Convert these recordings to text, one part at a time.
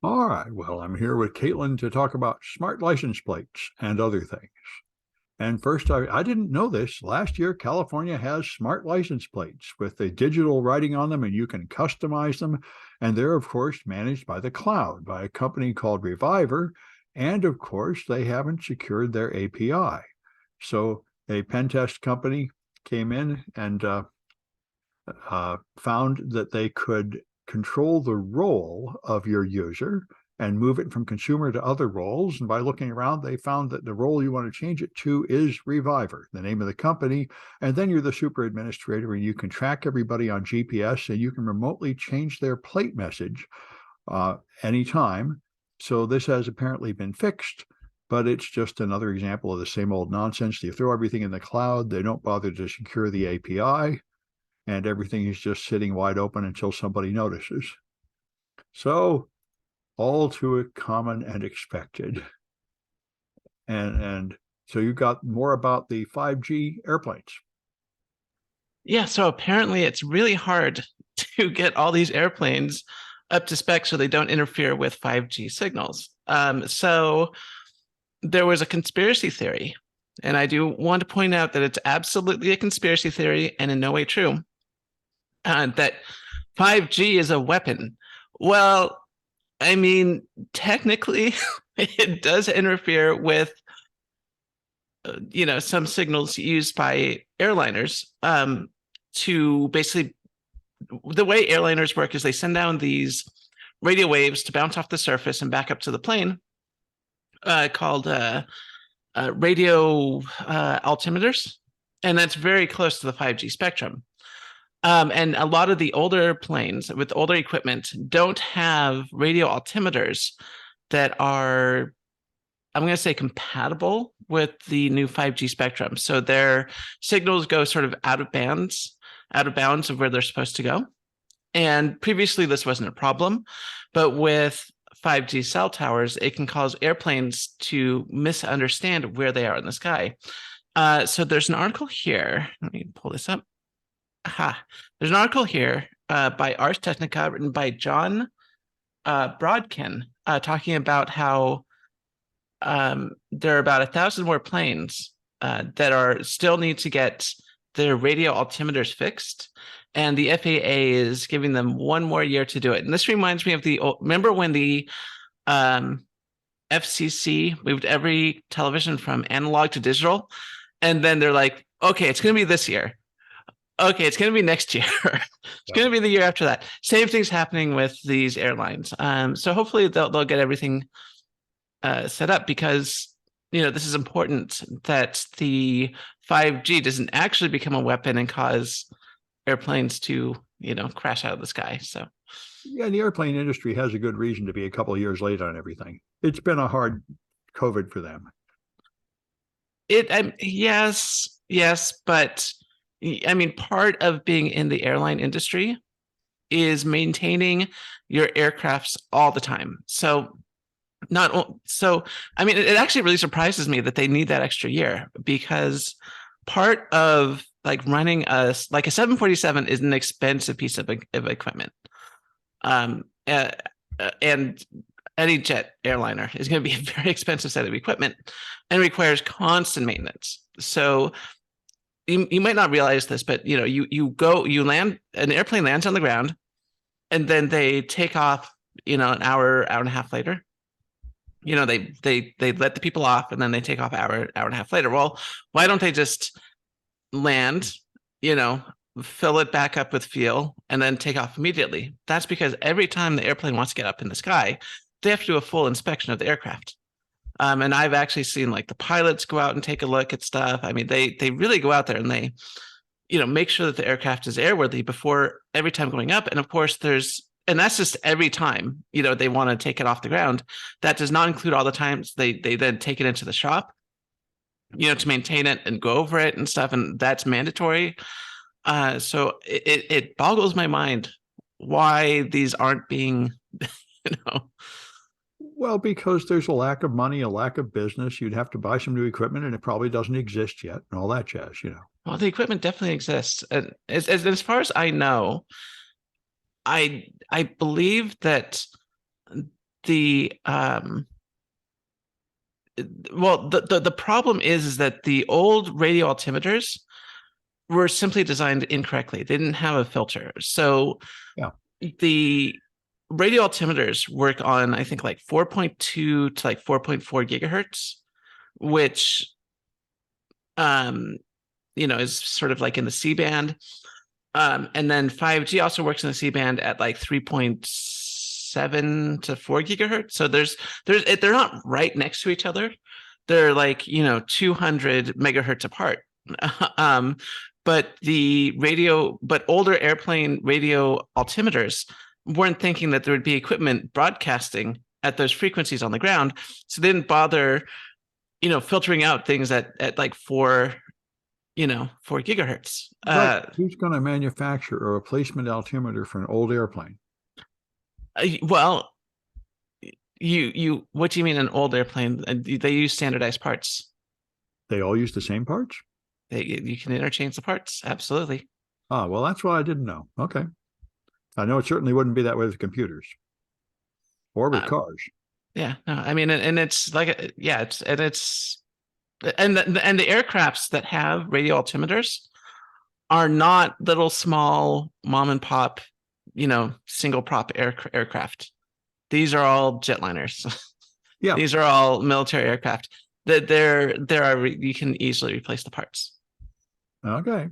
All right. Well, I'm here with Caitlin to talk about smart license plates and other things. And first, I didn't know this. Last year, California has smart license plates with the digital writing on them, and you can customize them. And they're, of course, managed by the cloud by a company called Reviver. And of course, they haven't secured their API. So a pen test company came in and found that they could control the role of your user and move it from consumer to other roles. And by looking around, they found that the role you want to change it to is Reviver, the name of the company. And then you're the super administrator and you can track everybody on GPS and you can remotely change their plate message anytime. So this has apparently been fixed, but it's just another example of the same old nonsense. They throw everything in the cloud. They don't bother to secure the API, and everything is just sitting wide open until somebody notices. So all too common and expected. And so you got more about the 5G airplanes. Yeah, so apparently it's really hard to get all these airplanes up to spec so they don't interfere with 5G signals. So there was a conspiracy theory, and I do want to point out that it's absolutely a conspiracy theory and in no way true, that 5G is a weapon. Well, I mean, technically, it does interfere with some signals used by airliners to basically, the way airliners work is they send down these radio waves to bounce off the surface and back up to the plane, called radio altimeters, and that's very close to the 5G spectrum. And a lot of the older planes with older equipment don't have radio altimeters that are, I'm going to say, compatible with the new 5G spectrum. So their signals go sort of out of bounds of where they're supposed to go. And previously, this wasn't a problem, but with 5G cell towers, it can cause airplanes to misunderstand where they are in the sky. So there's an article here. Let me pull this up. There's an article here by Ars Technica written by John Brodkin, talking about how there are about 1,000 more planes that are still need to get their radio altimeters fixed, and the FAA is giving them one more year to do it. And this reminds me of remember when the FCC moved every television from analog to digital, and then they're like, okay, it's going to be this year. Okay, it's going to be next year. It's going to be the year after that. Same thing's happening with these airlines. So hopefully they'll get everything set up, because this is important that the 5G doesn't actually become a weapon and cause airplanes to crash out of the sky. So yeah, the airplane industry has a good reason to be a couple of years late on everything. It's been a hard COVID for them. Yes, but I mean, part of being in the airline industry is maintaining your aircrafts all the time. So I mean, it actually really surprises me that they need that extra year, because part of like running a 747 is an expensive piece of equipment. And any jet airliner is going to be a very expensive set of equipment and requires constant maintenance. So you might not realize this, but you land, an airplane lands on the ground, and then they take off, an hour and a half later. They let the people off, and then they take off hour and a half later. Well, why don't they just land, fill it back up with fuel, and then take off immediately? That's because every time the airplane wants to get up in the sky, they have to do a full inspection of the aircraft. And I've actually seen like the pilots go out and take a look at stuff. I mean, they really go out there and they, make sure that the aircraft is airworthy before every time going up. And of course, and that's just every time, they want to take it off the ground. That does not include all the times they then take it into the shop, to maintain it and go over it and stuff. And that's mandatory. So it boggles my mind why these aren't being, Well, because there's a lack of money, a lack of business. You'd have to buy some new equipment, and it probably doesn't exist yet, and all that jazz, Well, the equipment definitely exists. And as far as I know, I believe that the well, the problem is that the old radio altimeters were simply designed incorrectly. They didn't have a filter. So Yeah. the radio altimeters work on, I think, like 4.2 to like 4.4 gigahertz, which is sort of like in the C band. And then 5G also works in the C band at like 3.7 to 4 gigahertz. So they're not right next to each other. They're like, 200 megahertz apart. But older airplane radio altimeters weren't thinking that there would be equipment broadcasting at those frequencies on the ground. So they didn't bother, filtering out things at like 4 gigahertz. Right. Who's going to manufacture a replacement altimeter for an old airplane? Well, what do you mean an old airplane? They use standardized parts. They all use the same parts? You can interchange the parts. Absolutely. Ah, well, that's what I didn't know. Okay. I know it certainly wouldn't be that way with computers or with cars. Yeah, no, I mean, and it's like, and the aircrafts that have radio altimeters are not little small mom and pop, single prop aircraft. These are all jetliners. Yeah. These are all military aircraft. That you can easily replace the parts. Okay.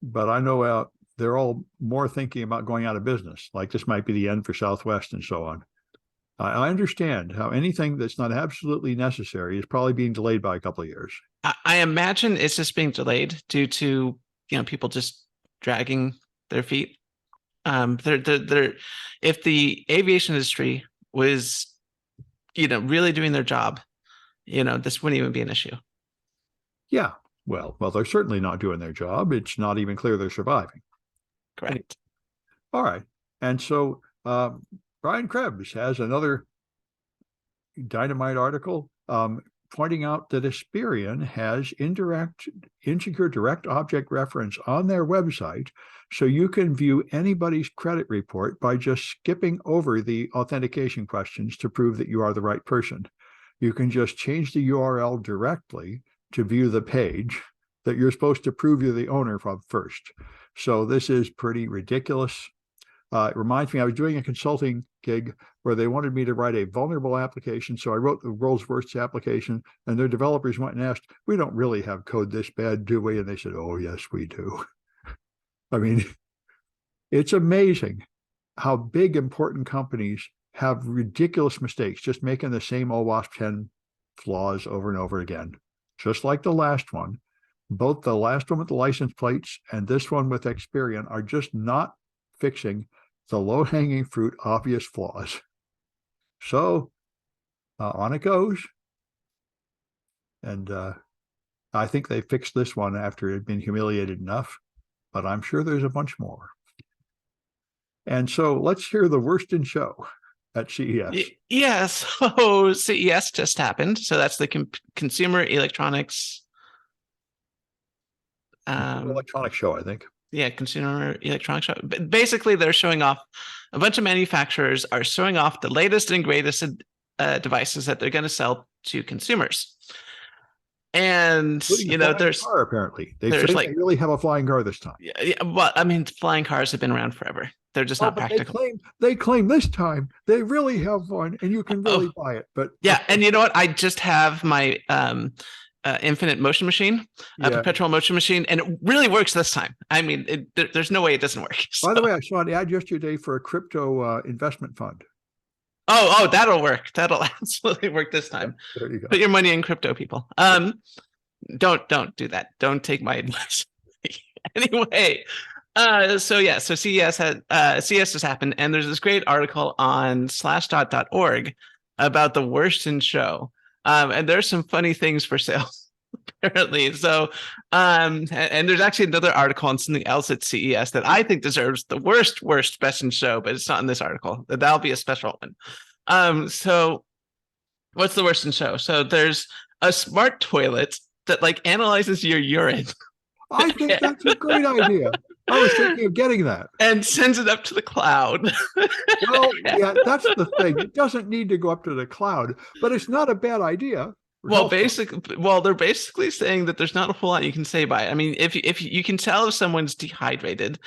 But I know they're all more thinking about going out of business. Like this might be the end for Southwest and so on. I understand how anything that's not absolutely necessary is probably being delayed by a couple of years. I imagine it's just being delayed due to people just dragging their feet. If the aviation industry was really doing their job, this wouldn't even be an issue. Yeah. Well, they're certainly not doing their job. It's not even clear they're surviving. Correct. All right. And so Brian Krebs has another dynamite article pointing out that Experian has insecure direct object reference on their website, so you can view anybody's credit report by just skipping over the authentication questions to prove that you are the right person. You can just change the URL directly to view the page that you're supposed to prove you're the owner from first. So this is pretty ridiculous. It reminds me, I was doing a consulting gig where they wanted me to write a vulnerable application. So I wrote the world's worst application, and their developers went and asked, "We don't really have code this bad, do we?" And they said, "Oh, yes, we do." I mean, it's amazing how big, important companies have ridiculous mistakes, just making the same OWASP 10 flaws over and over again. Just like the last one. Both the last one with the license plates and this one with Experian are just not fixing the low-hanging fruit, obvious flaws. So on it goes. And I think they fixed this one after it had been humiliated enough, but I'm sure there's a bunch more. And so let's hear the worst in show at CES. Yeah, so CES just happened. So that's the Consumer Electronics. Electronics show, I think. Yeah, Consumer Electronics show. But basically, they're showing off, a bunch of manufacturers are showing off the latest and greatest devices that they're going to sell to consumers. And there's car, apparently they really have a flying car this time. Yeah, well, I mean, flying cars have been around forever. They're just not practical. They claim this time they really have one, and you can really buy it. But yeah, and you know what? I just have my infinite motion machine, perpetual motion machine, and it really works this time. I mean, there's no way it doesn't work. So. By the way, I saw an ad yesterday for a crypto investment fund. Oh, that'll work. That'll absolutely work this time. There you go. Put your money in crypto, people. Don't do that. Don't take my advice. Anyway, so CES has happened, and there's this great article on slashdot.org about the worst in show. And there's some funny things for sale, apparently. So, and there's actually another article on something else at CES that I think deserves the worst best in show, but it's not in this article. That'll be a special one. So what's the worst in show? So there's a smart toilet that like analyzes your urine. I think that's a great idea. I was thinking of getting that. and sends it up to the cloud. Well, yeah, that's the thing. It doesn't need to go up to the cloud, but it's not a bad idea for Well, health. they're basically saying that there's not a whole lot you can say by it. I mean, if you can tell if someone's dehydrated,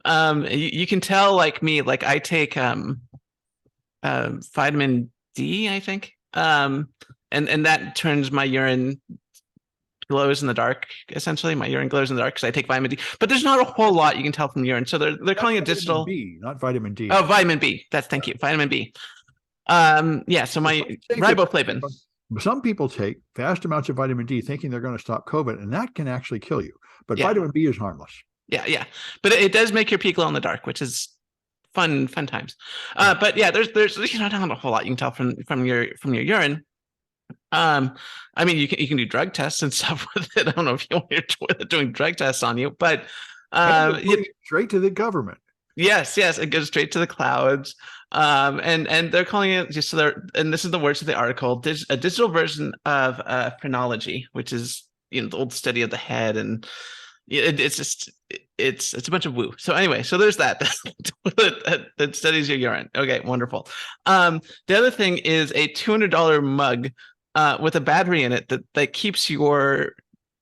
you can tell, like me, like I take vitamin D, I think, and that turns my urine glows in the dark. Essentially, my urine glows in the dark because I take vitamin D. But there's not a whole lot you can tell from urine, so they're calling it digital. B, not vitamin D. Oh, vitamin B. Thank you, vitamin B. Yeah. So my riboflavin. Some people take vast amounts of vitamin D thinking they're going to stop COVID, and that can actually kill you. But vitamin B is harmless. Yeah. But it does make your pee glow in the dark, which is fun times. But yeah, there's not a whole lot you can tell from your urine. I mean, you can do drug tests and stuff with it. I don't know if you want your toilet doing drug tests on you, but straight to the government. Yes, it goes straight to the clouds. And they're calling it just so and this is the words of the article, a digital version of phrenology, which is the old study of the head, and it's a bunch of woo. So anyway, so there's that that studies your urine. Okay, wonderful. The other thing is a $200 mug with a battery in it that keeps your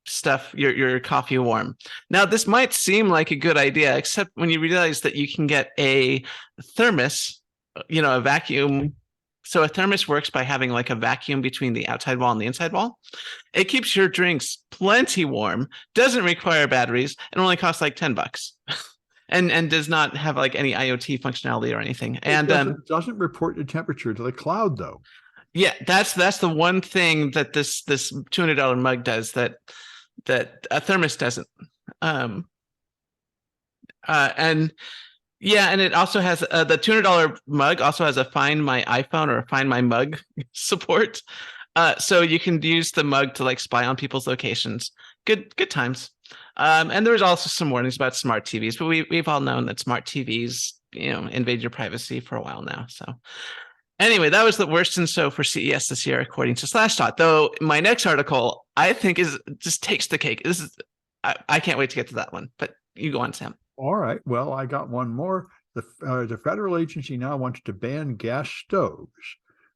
stuff, your coffee warm. Now, this might seem like a good idea, except when you realize that you can get a thermos, a vacuum. So a thermos works by having like a vacuum between the outside wall and the inside wall. It keeps your drinks plenty warm, doesn't require batteries, and only costs like $10. And does not have like any IoT functionality or anything. And doesn't report the temperature to the cloud, though. Yeah, that's the one thing that this $200 mug does that a thermos doesn't. And it also has the $200 mug also has a Find My iPhone or Find My Mug support. So you can use the mug to like spy on people's locations. Good times. And there's also some warnings about smart TVs, but we've all known that smart TVs, invade your privacy for a while now. So anyway, that was the worst and so for CES this year, according to Slashdot. Though my next article, I think, just takes the cake. I can't wait to get to that one. But you go on, Sam. All right. Well, I got one more. The federal agency now wants to ban gas stoves,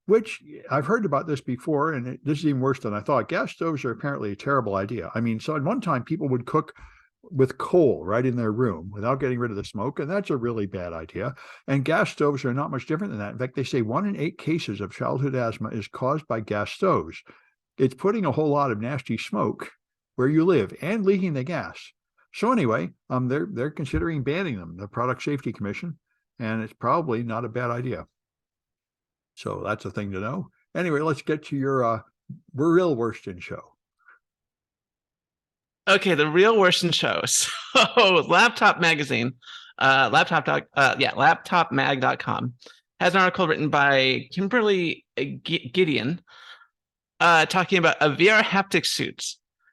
which I've heard about this before, and this is even worse than I thought. Gas stoves are apparently a terrible idea. I mean, so at one time, people would cook with coal right in their room without getting rid of the smoke, and that's a really bad idea. And gas stoves are not much different than that. In fact, they say 1 in 8 cases of childhood asthma is caused by gas stoves. It's putting a whole lot of nasty smoke where you live and leaking the gas. So anyway, they're considering banning them, the Product Safety Commission, and it's probably not a bad idea. So that's a thing to know. Anyway, let's get to your real worst in show. Okay, the real worst in show. So Laptop Magazine, laptopmag.com has an article written by Kimberly Gideon talking about a VR haptic suit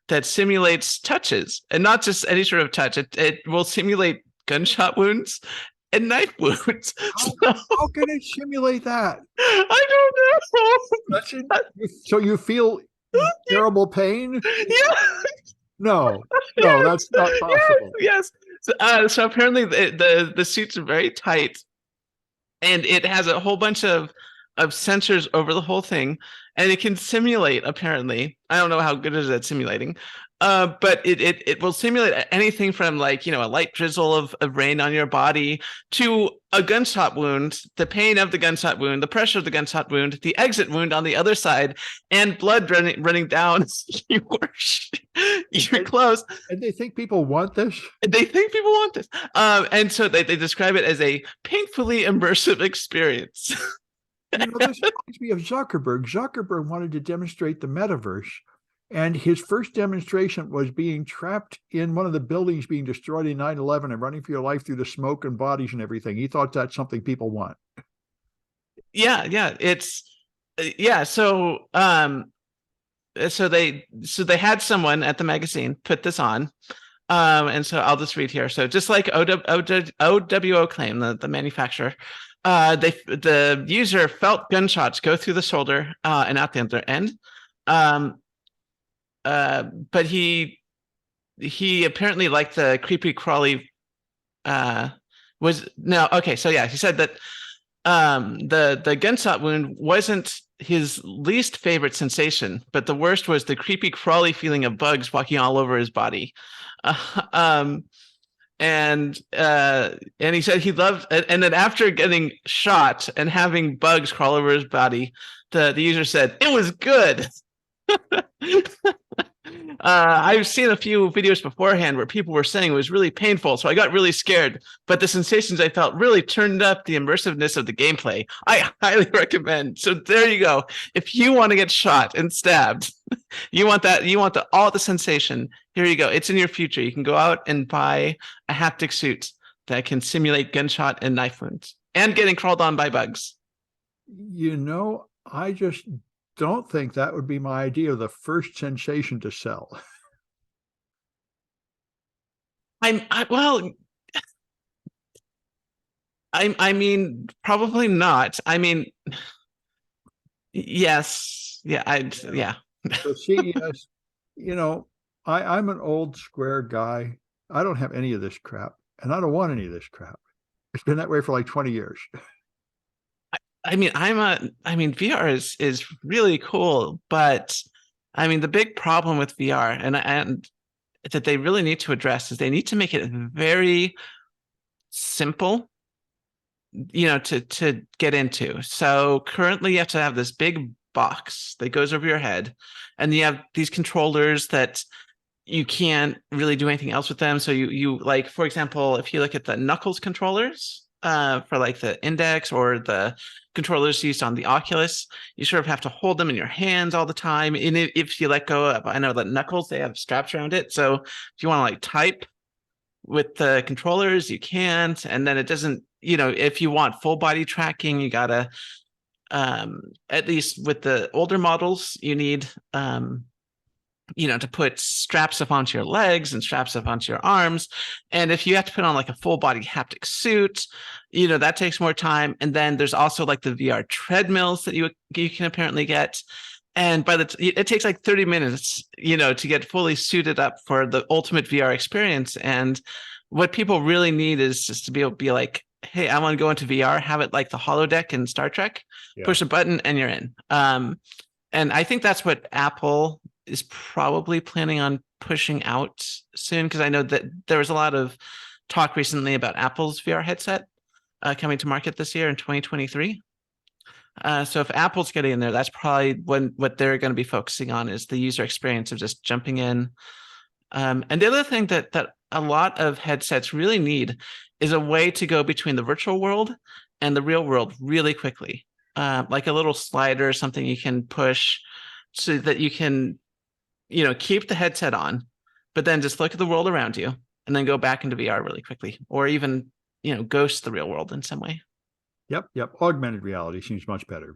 that simulates touches, and not just any sort of touch. It will simulate gunshot wounds and knife wounds. How can it simulate that? I don't know. So you feel terrible pain? Yeah. No, that's not possible. Yes. So apparently the suits are very tight, and it has a whole bunch of sensors over the whole thing, and it can simulate, apparently. I don't know how good it is at simulating, but it will simulate anything from like, a light drizzle of rain on your body to a gunshot wound, the pain of the gunshot wound, the pressure of the gunshot wound, the exit wound on the other side, and blood running down your clothes. And they think people want this? And so they describe it as a painfully immersive experience. This reminds me of Zuckerberg. Zuckerberg wanted to demonstrate the metaverse, and his first demonstration was being trapped in one of the buildings being destroyed in 9/11 and running for your life through the smoke and bodies and everything. He thought that's something people want. Yeah. So they had someone at the magazine put this on. And so I'll just read here. So just like OWO claim, the manufacturer, the user felt gunshots go through the shoulder and out the other end. But he apparently liked the creepy crawly was no, okay. So yeah, he said that the gunshot wound wasn't his least favorite sensation, but the worst was the creepy crawly feeling of bugs walking all over his body. Um, and he said he loved, and then after getting shot and having bugs crawl over his body, the user said it was good. I've seen a few videos beforehand where people were saying it was really painful, so I got really scared. But the sensations I felt really turned up the immersiveness of the gameplay. I highly recommend. So there you go. If you want to get shot and stabbed, you want that. You want all the sensation. Here you go. It's in your future. You can go out and buy a haptic suit that can simulate gunshot and knife wounds and getting crawled on by bugs. I just don't think that would be my idea of the first sensation to sell. Well, I mean, probably not. I mean, yes, yeah. So CES, I'm an old square guy. I don't have any of this crap, and I don't want any of this crap. It's been that way for like 20 years. I mean, VR is really cool, but I mean, the big problem with VR and that they really need to address is they need to make it very simple, to get into. So currently you have to have this big box that goes over your head, and you have these controllers that you can't really do anything else with them. So you like, for example, if you look at the Knuckles controllers, for like the Index or the controllers used on the Oculus, you sort of have to hold them in your hands all the time. And if you let go of, I know that Knuckles, they have straps around it. So if you want to like type with the controllers, you can't. And then it doesn't, if you want full body tracking, you gotta, at least with the older models, you need, to put straps up onto your legs and straps up onto your arms. And if you have to put on like a full body haptic suit, that takes more time. And then there's also like the VR treadmills that you can apparently get. And it takes like 30 minutes, to get fully suited up for the ultimate VR experience. And what people really need is just to be able to be like, hey, I want to go into VR, have it like the holodeck in Star Trek, push a button and you're in. And I think that's what Apple is probably planning on pushing out soon, because I know that there was a lot of talk recently about Apple's VR headset coming to market this year in 2023. So if Apple's getting in there, that's probably what they're going to be focusing on is the user experience of just jumping in. And the other thing that a lot of headsets really need is a way to go between the virtual world and the real world really quickly. Like a little slider, something you can push so that you can, keep the headset on, but then just look at the world around you and then go back into VR really quickly, or even, ghost the real world in some way. Yep. Augmented reality seems much better.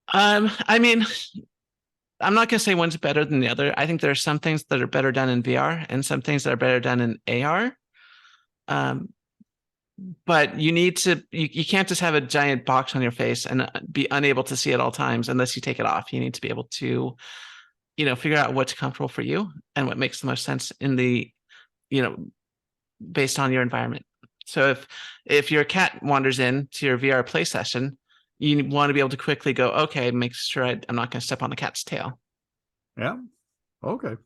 I mean, I'm not going to say one's better than the other. I think there are some things that are better done in VR and some things that are better done in AR. But you can't just have a giant box on your face and be unable to see at all times unless you take it off. You need to be able to, figure out what's comfortable for you and what makes the most sense in the, based on your environment. So if your cat wanders in to your VR play session, you want to be able to quickly go, okay, make sure I'm not going to step on the cat's tail. Yeah. Okay.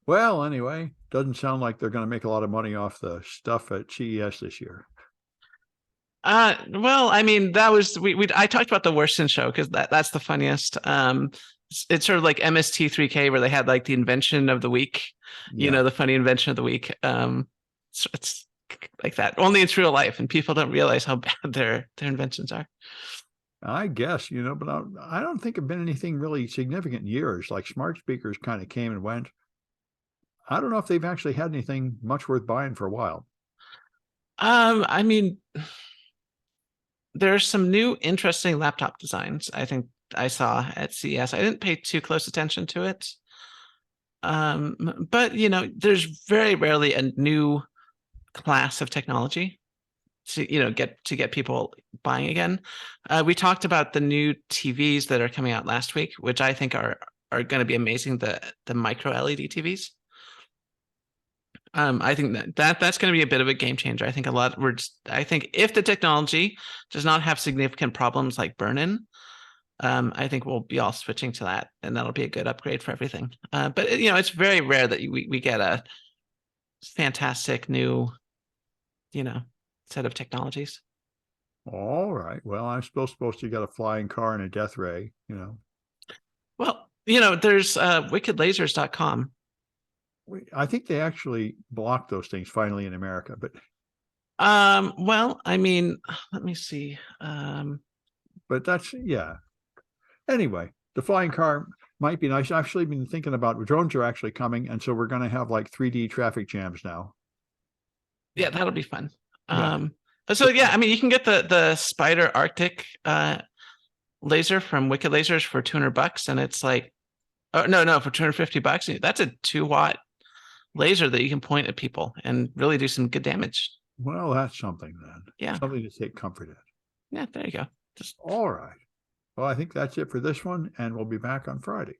Well, anyway, doesn't sound like they're going to make a lot of money off the stuff at CES this year. Well, I mean, that was I talked about the Worston show because that's the funniest. It's sort of like MST3K where they had like the invention of the week, the funny invention of the week. It's like that. Only it's real life, and people don't realize how bad their inventions are. I guess, but I don't think there've been anything really significant in years. Like smart speakers kind of came and went. I don't know if they've actually had anything much worth buying for a while. I mean, there's some new interesting laptop designs I think I saw at CES. I didn't pay too close attention to it. But there's very rarely a new class of technology to get people buying again. We talked about the new TVs that are coming out last week, which I think are going to be amazing. The micro LED TVs. I think that's going to be a bit of a game changer. I think I think if the technology does not have significant problems like burn-in, I think we'll be all switching to that, and that'll be a good upgrade for everything. But it's very rare that we get a fantastic new, set of technologies. All right. Well, I'm supposed to get a flying car and a death ray, Well, there's wickedlasers.com. I think they actually blocked those things finally in America, but Well, I mean, let me see. that's yeah. Anyway, the flying car might be nice. I've actually been thinking about drones are actually coming, and so we're going to have like 3D traffic jams now. Yeah, that'll be fun. Yeah. So yeah, I mean, you can get the Spider Arctic laser from Wicked Lasers for $200, and it's like, oh no, for $250. That's a 2-watt laser that you can point at people and really do some good damage. Well, that's something then. Yeah. Something to take comfort in. Yeah, there you go. All right. Well, I think that's it for this one, and we'll be back on Friday.